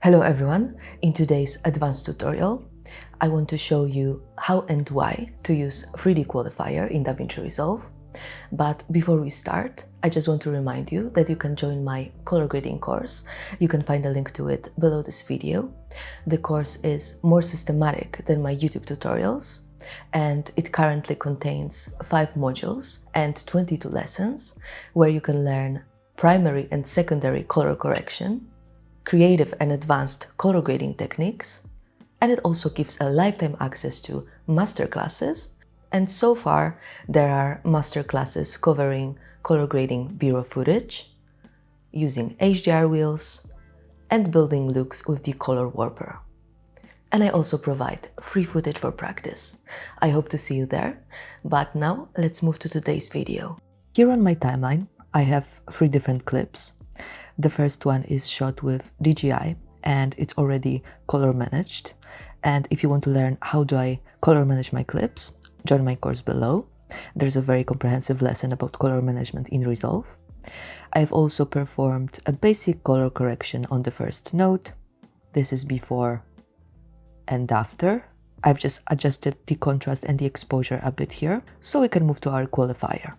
Hello everyone, in today's advanced tutorial, I want to show you how and why to use 3D qualifier in Davinci Resolve. But before we start, I just want to remind you that you can join my color grading course. You can find a link to it below this video. The course is more systematic than my YouTube tutorials, and it currently contains 5 modules and 22 lessons where you can learn primary and secondary color correction, creative and advanced color grading techniques, and it also gives a lifetime access to masterclasses. And so far, there are masterclasses covering color grading bureau footage, using HDR wheels, and building looks with the color warper. And I also provide free footage for practice. I hope to see you there, but now let's move to today's video. Here on my timeline, I have 3 different clips. The first one is shot with DJI and it's already color managed. And if you want to learn how do I color manage my clips, join my course below. There's a very comprehensive lesson about color management in Resolve. I've also performed a basic color correction on the first note. This is before and after. I've just adjusted the contrast and the exposure a bit here, so we can move to our qualifier.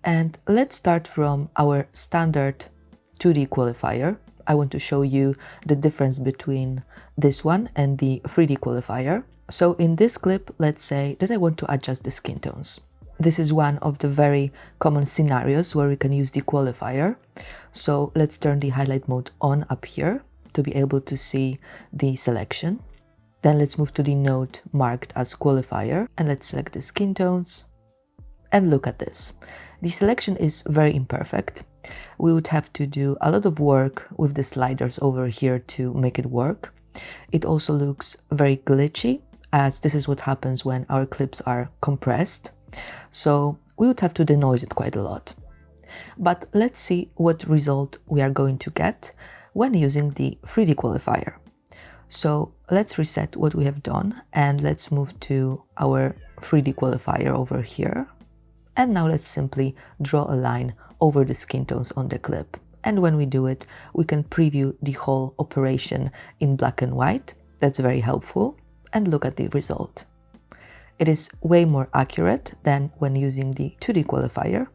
And let's start from our standard 2D qualifier. I want to show you the difference between this one and the 3D qualifier. So in this clip, let's say that I want to adjust the skin tones. This is one of the very common scenarios where we can use the qualifier. So let's turn the highlight mode on up here to be able to see the selection. Then let's move to the node marked as qualifier and let's select the skin tones. And look at this. The selection is very imperfect. We would have to do a lot of work with the sliders over here to make it work. It also looks very glitchy, as this is what happens when our clips are compressed. So we would have to denoise it quite a lot. But let's see what result we are going to get when using the 3D qualifier. So let's reset what we have done and let's move to our 3D qualifier over here. And now let's simply draw a line over the skin tones on the clip. And when we do it, we can preview the whole operation in black and white. That's very helpful. And look at the result. It is way more accurate than when using the 2D qualifier.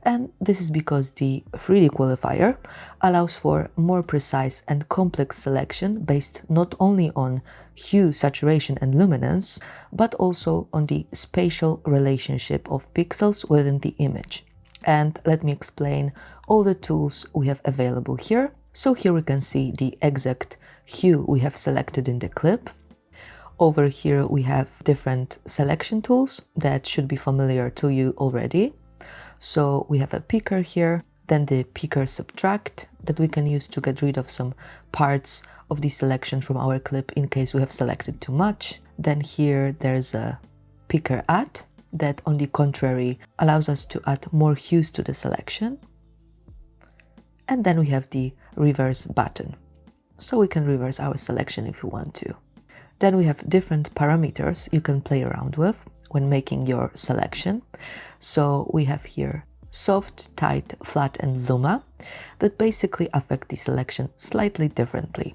And this is because the 3D qualifier allows for more precise and complex selection based not only on hue, saturation and luminance, but also on the spatial relationship of pixels within the image. And let me explain all the tools we have available here. So here we can see the exact hue we have selected in the clip. Over here we have different selection tools that should be familiar to you already. So we have a picker here, then the picker subtract that we can use to get rid of some parts of the selection from our clip in case we have selected too much. Then here there's a picker add that, on the contrary, allows us to add more hues to the selection. And then we have the reverse button, so we can reverse our selection if we want to. Then we have different parameters you can play around with when making your selection. So we have here soft, tight, flat and luma that basically affect the selection slightly differently.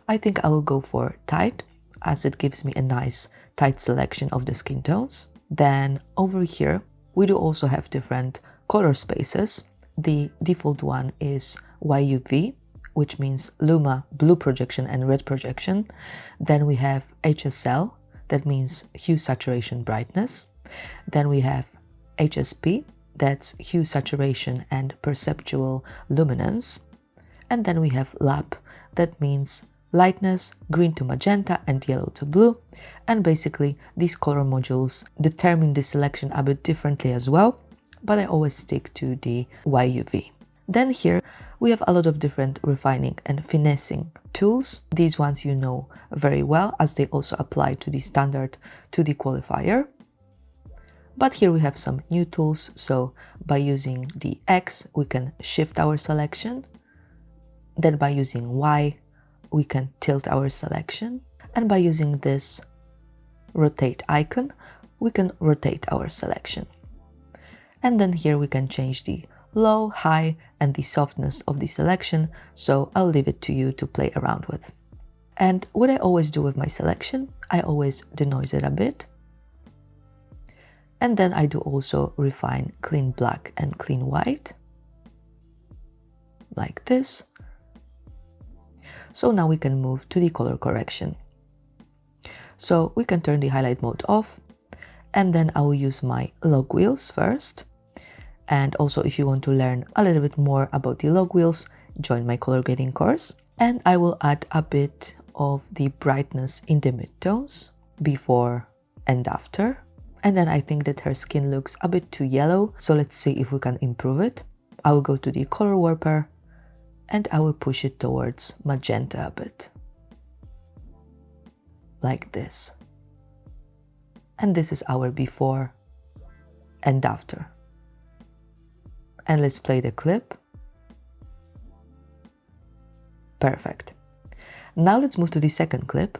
I think I will go for tight, as it gives me a nice tight selection of the skin tones. Then over here we do also have different color spaces. The default one is YUV, which means luma, blue projection and red projection. Then we have HSL, that means hue, saturation, brightness. Then we have HSP, that's hue, saturation and perceptual luminance. And then we have LAP, that means lightness, green to magenta and yellow to blue. And basically these color modules determine the selection a bit differently as well, but I always stick to the YUV. Then here we have a lot of different refining and finessing tools. These ones you know very well, as they also apply to the standard 2D qualifier. But here we have some new tools. So by using the X, we can shift our selection. Then by using Y, we can tilt our selection. And by using this rotate icon, we can rotate our selection. And then here we can change the low, high, and the softness of the selection, so I'll leave it to you to play around with. And what I always do with my selection, I always denoise it a bit. And then I do also refine clean black and clean white, like this. So now we can move to the color correction. So we can turn the highlight mode off, and then I will use my log wheels first. And also, if you want to learn a little bit more about the log wheels, join my color grading course. And I will add a bit of the brightness in the midtones before and after. And then I think that her skin looks a bit too yellow, so let's see if we can improve it. I will go to the color warper and I will push it towards magenta a bit, like this. And this is our before and after. And let's play the clip. Perfect. Now let's move to the second clip.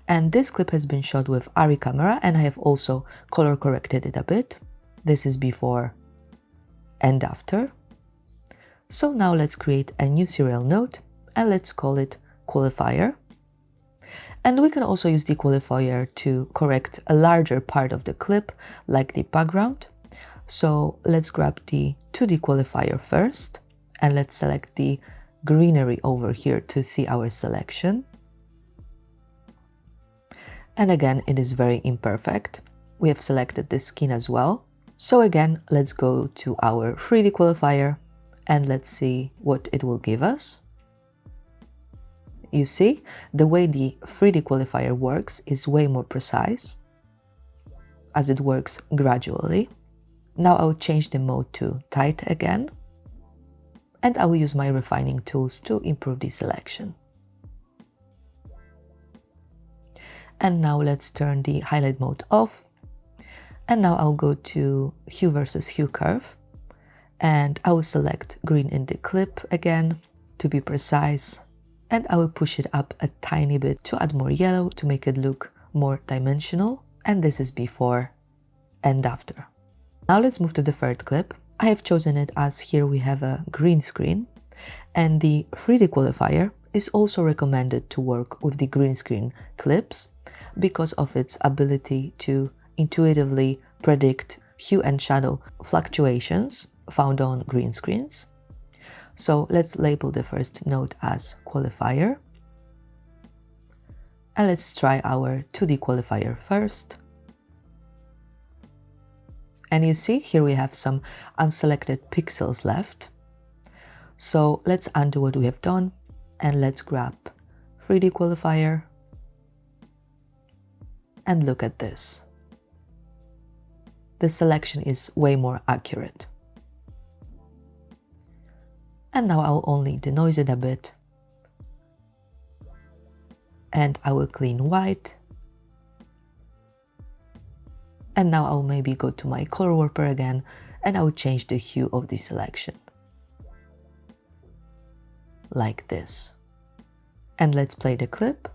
And this clip has been shot with ARRI camera, and I have also color corrected it a bit. This is before and after. So now let's create a new serial node and let's call it qualifier. And we can also use the qualifier to correct a larger part of the clip, like the background. So let's grab the 2D qualifier first, and let's select the greenery over here to see our selection. And again, it is very imperfect. We have selected the skin as well. So again, let's go to our 3D qualifier and let's see what it will give us. You see, the way the 3D qualifier works is way more precise, as it works gradually. Now I will change the mode to tight again, and I will use my refining tools to improve the selection. And now let's turn the highlight mode off. And now I'll go to hue versus hue curve, and I will select green in the clip again to be precise. And I will push it up a tiny bit to add more yellow to make it look more dimensional. And this is before and after. Now let's move to the third clip. I have chosen it as here we have a green screen, and the 3D qualifier is also recommended to work with the green screen clips because of its ability to intuitively predict hue and shadow fluctuations found on green screens. So let's label the first node as qualifier. And let's try our 2D qualifier first. And you see, here we have some unselected pixels left. So let's undo what we have done and let's grab 3D qualifier. And look at this. The selection is way more accurate. And now I'll only denoise it a bit. And I will clean white. And now I'll maybe go to my color warper again and I will change the hue of the selection. Like this. And let's play the clip.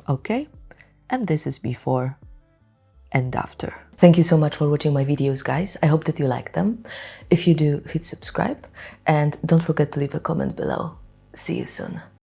Okay, and this is before and after. Thank you so much for watching my videos, guys. I hope that you like them. If you do, hit subscribe and don't forget to leave a comment below. See you soon.